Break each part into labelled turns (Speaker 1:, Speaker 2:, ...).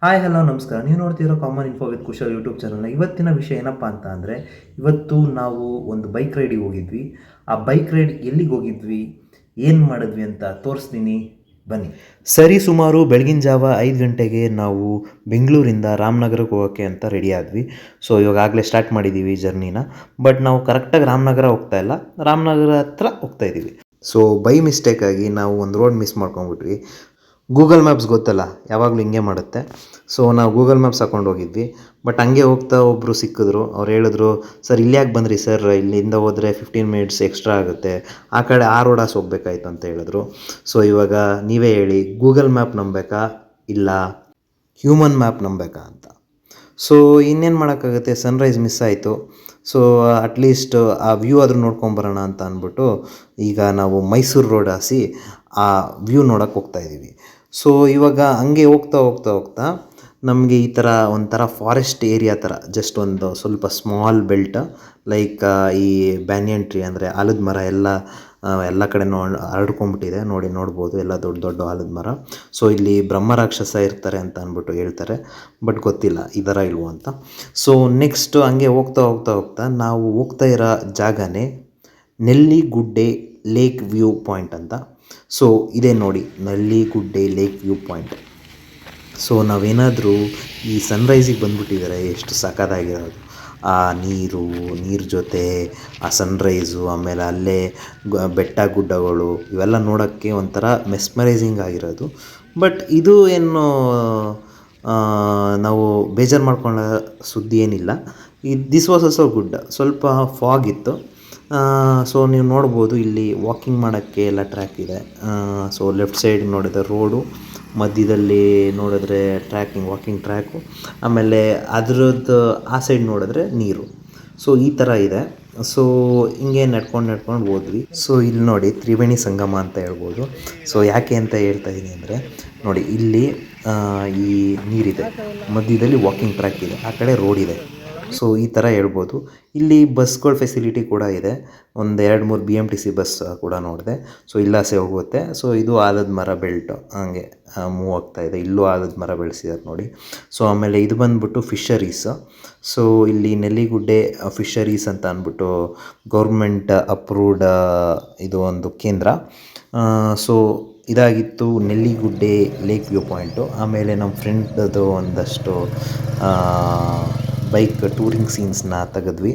Speaker 1: Hi hello ನಮಸ್ಕಾರ. ನೀವು ನೋಡ್ತಿರೋ common info with Kushal YouTube ಚಾನಲ್ನ. ಇವತ್ತಿನ ವಿಷಯ ಏನಪ್ಪ ಅಂತ ಅಂದರೆ, ಇವತ್ತು ನಾವು ಒಂದು ಬೈಕ್ ರೈಡಿಗೆ ಹೋಗಿದ್ವಿ. ಆ ಬೈಕ್ ರೈಡ್ ಎಲ್ಲಿಗೆ ಹೋಗಿದ್ವಿ, ಏನು ಮಾಡಿದ್ವಿ ಅಂತ ತೋರಿಸ್ತೀನಿ, ಬನ್ನಿ. ಸರಿ ಸುಮಾರು ಬೆಳಗಿನ ಜಾವ 5 ಗಂಟೆಗೆ ನಾವು ಬೆಂಗಳೂರಿಂದ ರಾಮನಗರಕ್ಕೆ ಹೋಗೋಕ್ಕೆ ಅಂತ ರೆಡಿ ಆದ್ವಿ. ಸೊ ಇವಾಗಲೇ ಸ್ಟಾರ್ಟ್ ಮಾಡಿದ್ದೀವಿ ಜರ್ನಿನ. ಬಟ್ ನಾವು ಕರೆಕ್ಟಾಗಿ ರಾಮನಗರ ಹೋಗ್ತಾ ಇಲ್ಲ, ರಾಮನಗರ ಹತ್ರ ಹೋಗ್ತಾ ಇದ್ದೀವಿ. ಸೊ ಬೈ ಮಿಸ್ಟೇಕಾಗಿ ನಾವು ಒಂದು ರೋಡ್ ಮಿಸ್ ಮಾಡ್ಕೊಂಡ್ಬಿಟ್ವಿ. ಗೂಗಲ್ ಮ್ಯಾಪ್ಸ್ ಗೊತ್ತಲ್ಲ, ಯಾವಾಗಲೂ ಹಿಂಗೆ ಮಾಡುತ್ತೆ. ಸೊ ನಾವು ಗೂಗಲ್ ಮ್ಯಾಪ್ಸ್ ಹಾಕ್ಕೊಂಡು ಹೋಗಿದ್ವಿ. ಬಟ್ ಹಂಗೆ ಹೋಗ್ತಾ ಒಬ್ಬರು ಸಿಕ್ಕಿದ್ರು. ಅವ್ರು ಹೇಳಿದ್ರು, ಸರ್ ಇಲ್ಲಿ ಯಾಕೆ ಬಂದ್ರಿ ಸರ್, ಇಲ್ಲಿಂದ ಹೋದರೆ 15 ಮಿನಿಟ್ಸ್ ಎಕ್ಸ್ಟ್ರಾ ಆಗುತ್ತೆ, ಆ ಕಡೆ ಆ ರೋಡಾಸ್ ಹೋಗ್ಬೇಕಾಯ್ತು ಅಂತ ಹೇಳಿದ್ರು. ಸೊ ಇವಾಗ ನೀವೇ ಹೇಳಿ, ಗೂಗಲ್ ಮ್ಯಾಪ್ ನಂಬೇಕಾ ಇಲ್ಲ ಹ್ಯೂಮನ್ ಮ್ಯಾಪ್ ನಂಬೇಕಾ ಅಂತ. ಸೊ ಇನ್ನೇನು ಮಾಡೋಕ್ಕಾಗುತ್ತೆ, ಸನ್ರೈಸ್ ಮಿಸ್ ಆಯಿತು. ಸೊ ಅಟ್ಲೀಸ್ಟ್ ಆ ವ್ಯೂ ಆದರೂ ನೋಡ್ಕೊಂಬರೋಣ ಅಂತ ಅಂದ್ಬಿಟ್ಟು ಈಗ ನಾವು ಮೈಸೂರು ರೋಡ್ ಹಾಸಿ ಆ ವ್ಯೂ ನೋಡೋಕ್ಕೆ ಹೋಗ್ತಾಯಿದ್ದೀವಿ. ಸೊ ಇವಾಗ ಹಂಗೆ ಹೋಗ್ತಾ ಹೋಗ್ತಾ ಹೋಗ್ತಾ ನಮಗೆ ಈ ಥರ ಒಂಥರ ಫಾರೆಸ್ಟ್ ಏರಿಯಾ ಥರ, ಜಸ್ಟ್ ಒಂದು ಸ್ವಲ್ಪ ಸ್ಮಾಲ್ ಬೆಲ್ಟ್, ಲೈಕ್ ಈ ಬ್ಯಾನಿಯನ್ ಟ್ರೀ ಅಂದರೆ ಆಲದ ಮರ ಎಲ್ಲ ಕಡೆನೂ ಹರಡ್ಕೊಂಡ್ಬಿಟ್ಟಿದೆ. ನೋಡ್ಬೋದು, ಎಲ್ಲ ದೊಡ್ಡ ದೊಡ್ಡ ಆಲದ ಮರ. ಸೊ ಇಲ್ಲಿ ಬ್ರಹ್ಮ ರಾಕ್ಷಸ ಇರ್ತಾರೆ ಅಂತ ಅಂದ್ಬಿಟ್ಟು ಹೇಳ್ತಾರೆ, ಬಟ್ ಗೊತ್ತಿಲ್ಲ ಇದರ ಇಲ್ವೋ ಅಂತ. ಸೊ ನೆಕ್ಸ್ಟ್ ಹಂಗೆ ಹೋಗ್ತಾ ಹೋಗ್ತಾ ಹೋಗ್ತಾ ನಾವು ಹೋಗ್ತಾ ಇರೋ ಜಾಗನೇ ನೆಲ್ಲಿಗುಡ್ಡೆ ಲೇಕ್ ವ್ಯೂ ಪಾಯಿಂಟ್ ಅಂತ. ಸೊ ಇದೇ ನೋಡಿ, Nelligudde lake view point. So ನಾವೇನಾದರೂ ಈ ಸನ್ರೈಸಿಗೆ ಬಂದುಬಿಟ್ಟಿದ್ದಾರೆ, ಎಷ್ಟು ಸಖತ್ತಾಗಿರೋದು. ಆ ನೀರು ಜೊತೆ ಆ ಸನ್ರೈಸು, ಆಮೇಲೆ ಅಲ್ಲೇ ಬೆಟ್ಟ ಗುಡ್ಡಗಳು ಇವೆಲ್ಲ ನೋಡೋಕ್ಕೆ ಒಂಥರ ಮೆಸ್ಮರೈಸಿಂಗ್ ಆಗಿರೋದು. ಬಟ್ ಇದು ಏನು ನಾವು ಬೇಜಾರು ಮಾಡ್ಕೊಳ್ಳೋ ಸುದ್ದಿ ಏನಿಲ್ಲ. This was also good. ಸ್ವಲ್ಪ ಫಾಗ್ ಇತ್ತು. ಸೊ ನೀವು ನೋಡ್ಬೋದು, ಇಲ್ಲಿ ವಾಕಿಂಗ್ ಮಾಡೋಕ್ಕೆ ಎಲ್ಲ ಟ್ರ್ಯಾಕ್ ಇದೆ. ಸೊ ಲೆಫ್ಟ್ ಸೈಡ್ ನೋಡಿದ್ರೆ ರೋಡು, ಮಧ್ಯದಲ್ಲಿ ನೋಡಿದ್ರೆ ವಾಕಿಂಗ್ ಟ್ರ್ಯಾಕು, ಆಮೇಲೆ ಅದರದ್ದು ಆ ಸೈಡ್ ನೋಡಿದ್ರೆ ನೀರು. ಸೊ ಈ ಥರ ಇದೆ. ಸೊ ಹಿಂಗೆ ನಡ್ಕೊಂಡು ಹೋದ್ವಿ. ಸೊ ಇಲ್ಲಿ ನೋಡಿ, ತ್ರಿವೇಣಿ ಸಂಗಮ ಅಂತ ಹೇಳ್ಬೋದು. ಸೊ ಯಾಕೆ ಅಂತ ಹೇಳ್ತಾ ಇದ್ದೀನಿ ಅಂದರೆ, ನೋಡಿ ಇಲ್ಲಿ ಈ ನೀರಿದೆ, ಮಧ್ಯದಲ್ಲಿ ವಾಕಿಂಗ್ ಟ್ರ್ಯಾಕ್ ಇದೆ, ಆ ಕಡೆ ರೋಡ್ ಇದೆ. ಸೊ ಈ ಥರ ಹೇಳ್ಬೋದು. ಇಲ್ಲಿ ಬಸ್ಗಳ ಫೆಸಿಲಿಟಿ ಕೂಡ ಇದೆ. ಒಂದು 2-3 BMTC ಬಸ್ ಕೂಡ ನೋಡಿದೆ. ಸೊ ಇಲ್ಲಾಸೆ ಹೋಗುತ್ತೆ. ಸೊ ಇದು ಆಲದ ಮರ ಬೆಲ್ಟು ಹಂಗೆ ಮೂವ್ ಆಗ್ತಾ ಇದೆ. ಇಲ್ಲೂ ಆಲದ ಮರ ಬೆಳೆಸಿದ್ದಾರೆ ನೋಡಿ. ಸೊ ಆಮೇಲೆ ಇದು ಬಂದ್ಬಿಟ್ಟು ಫಿಶರೀಸ್. ಸೊ ಇಲ್ಲಿ ನೆಲ್ಲಿಗುಡ್ಡೆ ಫಿಶರೀಸ್ ಅಂತ ಅಂದ್ಬಿಟ್ಟು ಗೌರ್ಮೆಂಟ್ ಅಪ್ರೂವ್ಡ್ ಇದು ಒಂದು ಕೇಂದ್ರ. ಸೊ ಇದಾಗಿತ್ತು ನೆಲ್ಲಿಗುಡ್ಡೆ ಲೇಕ್ ವ್ಯೂ ಪಾಯಿಂಟು. ಆಮೇಲೆ ನಮ್ಮ ಫ್ರೆಂಡ್ದು ಒಂದಷ್ಟು ಬೈಕ್ ಟೂರಿಂಗ್ ಸೀನ್ಸ್ನ ತೆಗೆದ್ವಿ.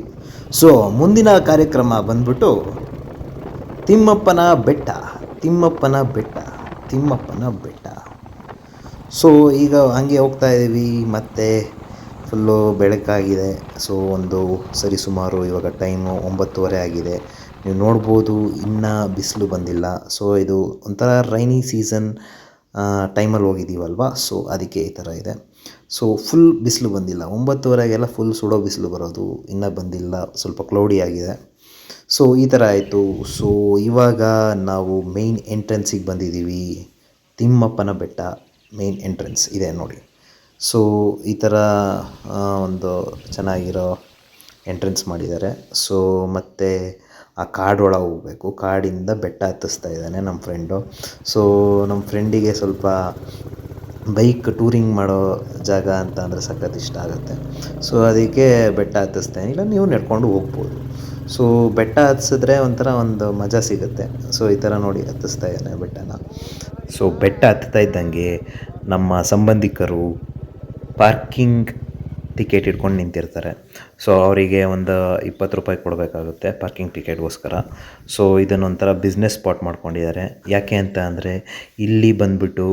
Speaker 1: ಸೊ ಮುಂದಿನ ಕಾರ್ಯಕ್ರಮ ಬಂದ್ಬಿಟ್ಟು ತಿಮ್ಮಪ್ಪನ ಬೆಟ್ಟ. ಸೊ ಈಗ ಹಂಗೆ ಹೋಗ್ತಾ ಇದ್ದೀವಿ, ಮತ್ತು ಫುಲ್ಲು ಬೆಳಕಾಗಿದೆ. ಸೊ ಒಂದು ಸರಿಸುಮಾರು ಇವಾಗ ಟೈಮು 9:30 ಆಗಿದೆ. ನೀವು ನೋಡ್ಬೋದು, ಇನ್ನೂ ಬಿಸಿಲು ಬಂದಿಲ್ಲ. ಸೊ ಇದು ಒಂಥರ ರೈನಿ ಸೀಸನ್ ಟೈಮಲ್ಲಿ ಹೋಗಿದ್ದೀವಲ್ವ, ಸೊ ಅದಕ್ಕೆ ಈ ಥರ ಇದೆ. ಸೊ ಫುಲ್ ಬಿಸಿಲು ಬಂದಿಲ್ಲ, 9:30 ಫುಲ್ ಸುಡೋ ಬಿಸಿಲು ಬರೋದು, ಇನ್ನೂ ಬಂದಿಲ್ಲ, ಸ್ವಲ್ಪ ಕ್ಲೌಡಿ ಆಗಿದೆ. ಸೊ ಈ ಥರ ಆಯಿತು. ಸೊ ಇವಾಗ ನಾವು ಮೇಯ್ನ್ ಎಂಟ್ರೆನ್ಸಿಗೆ ಬಂದಿದ್ದೀವಿ. ತಿಮ್ಮಪ್ಪನ ಬೆಟ್ಟ ಮೇಯ್ನ್ ಎಂಟ್ರೆನ್ಸ್ ಇದೆ ನೋಡಿ. ಸೊ ಈ ಥರ ಒಂದು ಚೆನ್ನಾಗಿರೋ ಎಂಟ್ರೆನ್ಸ್ ಮಾಡಿದ್ದಾರೆ. ಸೊ ಮತ್ತು ಆ ಕಾಡೊಳಗೆ ಹೋಗಬೇಕು. ಕಾಡಿಂದ ಬೆಟ್ಟ ಹತ್ತಿಸ್ತಾ ಇದ್ದಾನೆ ನಮ್ಮ ಫ್ರೆಂಡು. ಸೊ ನಮ್ಮ ಫ್ರೆಂಡಿಗೆ ಸ್ವಲ್ಪ ಬೈಕ್ ಟೂರಿಂಗ್ ಮಾಡೋ ಜಾಗ ಅಂತ ಅಂದರೆ ಸಖತ್ ಇಷ್ಟ ಆಗುತ್ತೆ. ಸೊ ಅದಕ್ಕೆ ಬೆಟ್ಟ ಹತ್ತಿಸ್ತಾನೆ, ಇಲ್ಲ ನೀವು ನಡ್ಕೊಂಡು ಹೋಗ್ಬೋದು. ಸೊ ಬೆಟ್ಟ ಹತ್ತಿಸಿದ್ರೆ ಒಂಥರ ಒಂದು ಮಜಾ ಸಿಗುತ್ತೆ. ಸೊ ಈ ಥರ ನೋಡಿ ಹತ್ತಿಸ್ತಾ ಇದ್ದಾನೆ ಬೆಟ್ಟನ. ಸೊ ಬೆಟ್ಟ ಹತ್ತುತ್ತಾ ಇದ್ದಂಗೆ ನಮ್ಮ ಸಂಬಂಧಿಕರು ಪಾರ್ಕಿಂಗ್ ಟಿಕೆಟ್ ಇಟ್ಕೊಂಡು ನಿಂತಿರ್ತಾರೆ. ಸೊ ಅವರಿಗೆ ಒಂದು 20 ರೂಪಾಯಿ ಕೊಡಬೇಕಾಗುತ್ತೆ ಪಾರ್ಕಿಂಗ್ ಟಿಕೆಟ್ಗೋಸ್ಕರ. ಸೊ ಇದನ್ನೊಂಥರ ಬಿಸ್ನೆಸ್ ಸ್ಪಾಟ್ ಮಾಡ್ಕೊಂಡಿದ್ದಾರೆ. ಯಾಕೆ ಅಂತ ಅಂದರೆ, ಇಲ್ಲಿ ಬಂದುಬಿಟ್ಟು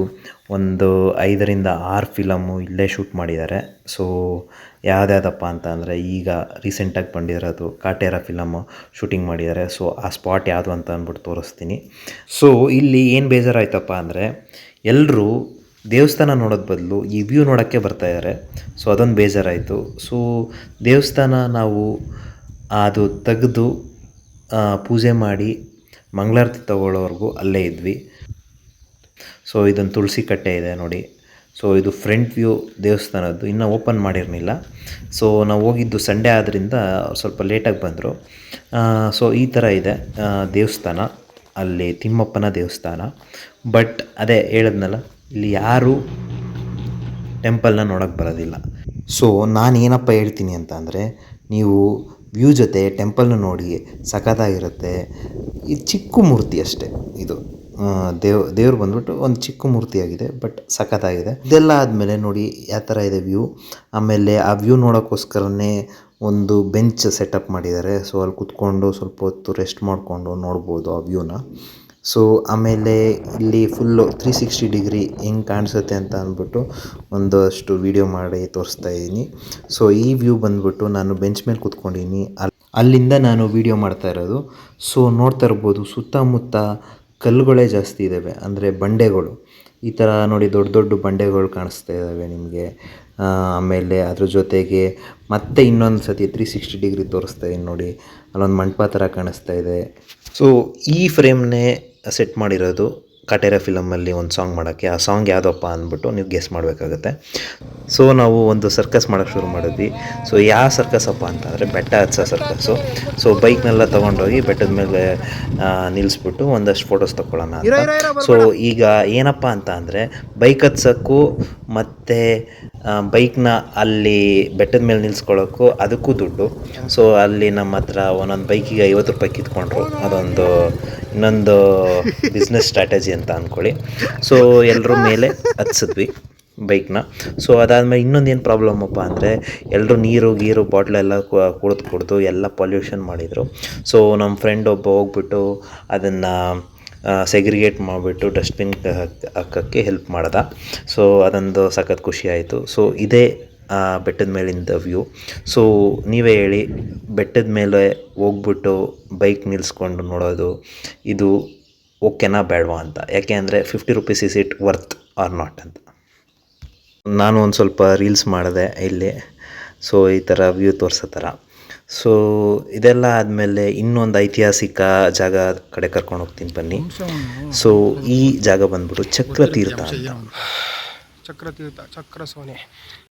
Speaker 1: ಒಂದು 5-6 ಫಿಲಮು ಇಲ್ಲೇ ಶೂಟ್ ಮಾಡಿದ್ದಾರೆ. ಸೊ ಯಾವುದ್ಯಾವುದಪ್ಪ ಅಂತ ಅಂದರೆ, ಈಗ ರೀಸೆಂಟಾಗಿ ಬಂದಿರೋದು ಕಾಟೇರ ಫಿಲಮು ಶೂಟಿಂಗ್ ಮಾಡಿದ್ದಾರೆ. ಸೊ ಆ ಸ್ಪಾಟ್ ಯಾವುದು ಅಂತ ಅಂದ್ಬಿಟ್ಟು ತೋರಿಸ್ತೀನಿ. ಸೊ ಇಲ್ಲಿ ಏನು ಬೇಜಾರಾಯ್ತಪ್ಪ ಅಂದರೆ, ಎಲ್ಲರೂ ದೇವಸ್ಥಾನ ನೋಡೋದು ಬದಲು ಈ ವ್ಯೂ ನೋಡೋಕ್ಕೆ ಬರ್ತಾಯಿದ್ದಾರೆ. ಸೊ ಅದೊಂದು ಬೇಜಾರಾಯಿತು. ಸೊ ದೇವಸ್ಥಾನ ನಾವು ಅದು ತೆಗೆದು ಪೂಜೆ ಮಾಡಿ ಮಂಗಳಾರತಿ ತಗೊಳ್ಳೋವರೆಗೂ ಅಲ್ಲೇ ಇದ್ವಿ. ಸೊ ಇದೊಂದು ತುಳಸಿ ಕಟ್ಟೆ ಇದೆ ನೋಡಿ. ಸೊ ಇದು ಫ್ರಂಟ್ ವ್ಯೂ ದೇವಸ್ಥಾನದ್ದು, ಇನ್ನೂ ಓಪನ್ ಮಾಡಿರಲಿಲ್ಲ. ಸೊ ನಾವು ಹೋಗಿದ್ದು ಸಂಡೇ ಆದ್ದರಿಂದ ಸ್ವಲ್ಪ ಲೇಟಾಗಿ ಬಂದರು. ಸೊ ಈ ಥರ ಇದೆ ದೇವಸ್ಥಾನ, ಅಲ್ಲಿ ತಿಮ್ಮಪ್ಪನ ದೇವಸ್ಥಾನ. ಬಟ್ ಅದೇ ಹೇಳಿದ್ನಲ್ಲ, ಇಲ್ಲಿ ಯಾರು ಟೆಂಪಲ್ನ ನೋಡೋಕ್ಕೆ ಬರೋದಿಲ್ಲ. ಸೊ ನಾನೇನಪ್ಪ ಹೇಳ್ತೀನಿ ಅಂತ ಅಂದರೆ, ನೀವು ವ್ಯೂ ಜೊತೆ ಟೆಂಪಲ್ನ ನೋಡಿ, ಸಖತ್ತಾಗಿರುತ್ತೆ. ಇದು ಚಿಕ್ಕ ಮೂರ್ತಿ ಅಷ್ಟೇ ಇದು. ದೇವ್ರು ಬಂದ್ಬಿಟ್ಟು ಒಂದು ಚಿಕ್ಕ ಮೂರ್ತಿಯಾಗಿದೆ, ಬಟ್ ಸಖತ್ತಾಗಿದೆ. ಇದೆಲ್ಲ ಆದಮೇಲೆ ನೋಡಿ ಯಾವ ಥರ ಇದೆ ವ್ಯೂ. ಆಮೇಲೆ ಆ ವ್ಯೂ ನೋಡೋಕ್ಕೋಸ್ಕರನೇ ಒಂದು ಬೆಂಚ್ ಸೆಟಪ್ ಮಾಡಿದ್ದಾರೆ. ಸೊ ಅಲ್ಲಿ ಕುತ್ಕೊಂಡು ಸ್ವಲ್ಪ ಹೊತ್ತು ರೆಸ್ಟ್ ಮಾಡಿಕೊಂಡು ನೋಡ್ಬೋದು ಆ ವ್ಯೂನ. ಸೊ ಆಮೇಲೆ ಇಲ್ಲಿ ಫುಲ್ಲು 360 ಡಿಗ್ರಿ ಹೆಂಗೆ ಕಾಣಿಸುತ್ತೆ ಅಂತ ಅಂದ್ಬಿಟ್ಟು ಒಂದಷ್ಟು ವೀಡಿಯೋ ಮಾಡಿ ತೋರಿಸ್ತಾ ಇದ್ದೀನಿ. ಸೊ ಈ ವ್ಯೂ ಬಂದ್ಬಿಟ್ಟು ನಾನು ಬೆಂಚ್ ಮೇಲೆ ಕೂತ್ಕೊಂಡಿದ್ದೀನಿ, ಅಲ್ಲಿಂದ ನಾನು ವೀಡಿಯೋ ಮಾಡ್ತಾ ಇರೋದು. ಸೊ ನೋಡ್ತಾ ಇರ್ಬೋದು, ಸುತ್ತಮುತ್ತ ಕಲ್ಲುಗಳೇ ಜಾಸ್ತಿ ಇದ್ದಾವೆ, ಅಂದರೆ ಬಂಡೆಗಳು. ಈ ಥರ ನೋಡಿ ದೊಡ್ಡ ದೊಡ್ಡ ಬಂಡೆಗಳು ಕಾಣಿಸ್ತಾ ಇದ್ದಾವೆ ನಿಮಗೆ. ಆಮೇಲೆ ಅದ್ರ ಜೊತೆಗೆ ಮತ್ತೆ ಇನ್ನೊಂದು ಸತಿ 360 ಡಿಗ್ರಿ ತೋರಿಸ್ತಾ ಇದ್ದೀನಿ ನೋಡಿ, ಅಲ್ಲೊಂದು ಮಂಟಪ ಥರ ಕಾಣಿಸ್ತಾ ಇದೆ. ಸೊ ಈ ಫ್ರೇಮ್ನೇ ಸೆಟ್ ಮಾಡಿರೋದು ಕಾಟೇರ ಫಿಲಮಲ್ಲಿ ಒಂದು ಸಾಂಗ್ ಮಾಡೋಕ್ಕೆ. ಆ ಸಾಂಗ್ ಯಾವುದಪ್ಪ ಅಂದ್ಬಿಟ್ಟು ನೀವು ಗೆಸ್ ಮಾಡಬೇಕಾಗುತ್ತೆ. ಸೊ ನಾವು ಒಂದು ಸರ್ಕಸ್ ಮಾಡೋಕ್ಕೆ ಶುರು ಮಾಡಿದ್ವಿ. ಸೊ ಯಾವ ಸರ್ಕಸಪ್ಪ ಅಂತಂದರೆ ಬೆಟ್ಟ ಹತ್ಸೋ ಸರ್ಕಸ್ಸು. ಸೊ ಬೈಕ್ನೆಲ್ಲ ತೊಗೊಂಡೋಗಿ ಬೆಟ್ಟದ ಮೇಲೆ ನಿಲ್ಲಿಸ್ಬಿಟ್ಟು ಒಂದಷ್ಟು ಫೋಟೋಸ್ ತೊಗೊಳ್ಳೋಣ ಅಂತ. ಸೊ ಈಗ ಏನಪ್ಪ ಅಂತ ಅಂದರೆ, ಬೈಕ್ ಹತ್ಸೋಕ್ಕೂ ಮತ್ತು ಬೈಕ್ನ ಅಲ್ಲಿ ಬೆಟ್ಟದ ಮೇಲೆ ನಿಲ್ಲಿಸ್ಕೊಳ್ಳೋಕ್ಕೂ ಅದಕ್ಕೂ ದುಡ್ಡು. ಸೊ ಅಲ್ಲಿ ನಮ್ಮ ಹತ್ರ ಒಂದೊಂದು ಬೈಕಿಗೆ 50 ರೂಪಾಯಿ ಕಿತ್ಕೊಂಡ್ರು. ಅದೊಂದು ಇನ್ನೊಂದು ಬಿಸ್ನೆಸ್ ಸ್ಟ್ರಾಟಜಿ ಅಂತ ಅಂದ್ಕೊಳ್ಳಿ. ಸೊ ಎಲ್ಲರೂ ಮೇಲೆ ಹತ್ಸಿದ್ವಿ ಬೈಕ್ನ. ಸೊ ಅದಾದಮೇಲೆ ಇನ್ನೊಂದೇನು ಪ್ರಾಬ್ಲಮ್ಮಪ್ಪ ಅಂದರೆ, ಎಲ್ಲರೂ ನೀರು ಬಾಟ್ಲೆಲ್ಲ ಕುಡಿದು ಎಲ್ಲ ಪೊಲ್ಯೂಷನ್ ಮಾಡಿದರು. ಸೊ ನಮ್ಮ ಫ್ರೆಂಡ್ ಒಬ್ಬ ಹೋಗ್ಬಿಟ್ಟು ಅದನ್ನು ಸೆಗ್ರಿಗೇಟ್ ಮಾಡಿಬಿಟ್ಟು ಡಸ್ಟ್ಬಿನ್ ಹಾಕೋಕ್ಕೆ ಹೆಲ್ಪ್ ಮಾಡ್ದೆ. ಸೊ ಅದೊಂದು ಸಖತ್ ಖುಷಿ ಆಯಿತು. ಸೊ ಇದೇ ಬೆಟ್ಟದ ಮೇಲಿಂದ ವ್ಯೂ. ಸೊ ನೀವೇ ಹೇಳಿ, ಬೆಟ್ಟದ ಮೇಲೆ ಹೋಗ್ಬಿಟ್ಟು ಬೈಕ್ ನಿಲ್ಲಿಸ್ಕೊಂಡು ನೋಡೋದು ಇದು ಓಕೆನಾ ಬೇಡವಾ ಅಂತ. ಯಾಕೆ ಅಂದರೆ 50 rupees is it worth or not ಅಂತ. ನಾನು ಒಂದು ಸ್ವಲ್ಪ ರೀಲ್ಸ್ ಮಾಡಿದೆ ಇಲ್ಲಿ. ಸೊ ಈ ಥರ ವ್ಯೂ ತೋರಿಸೋ ಥರ. ಸೊ ಇದೆಲ್ಲ ಆದಮೇಲೆ ಇನ್ನೊಂದು ಐತಿಹಾಸಿಕ ಜಾಗ ಕಡೆ ಕರ್ಕೊಂಡು ಹೋಗ್ತೀನಿ ಬನ್ನಿ. ಸೊ ಈ ಜಾಗ ಬಂದ್ಬಿಟ್ಟು ಚಕ್ರತೀರ್ಥ ಅಂತ.
Speaker 2: ಚಕ್ರತೀರ್ಥ, ಚಕ್ರ ಸೋನೆ.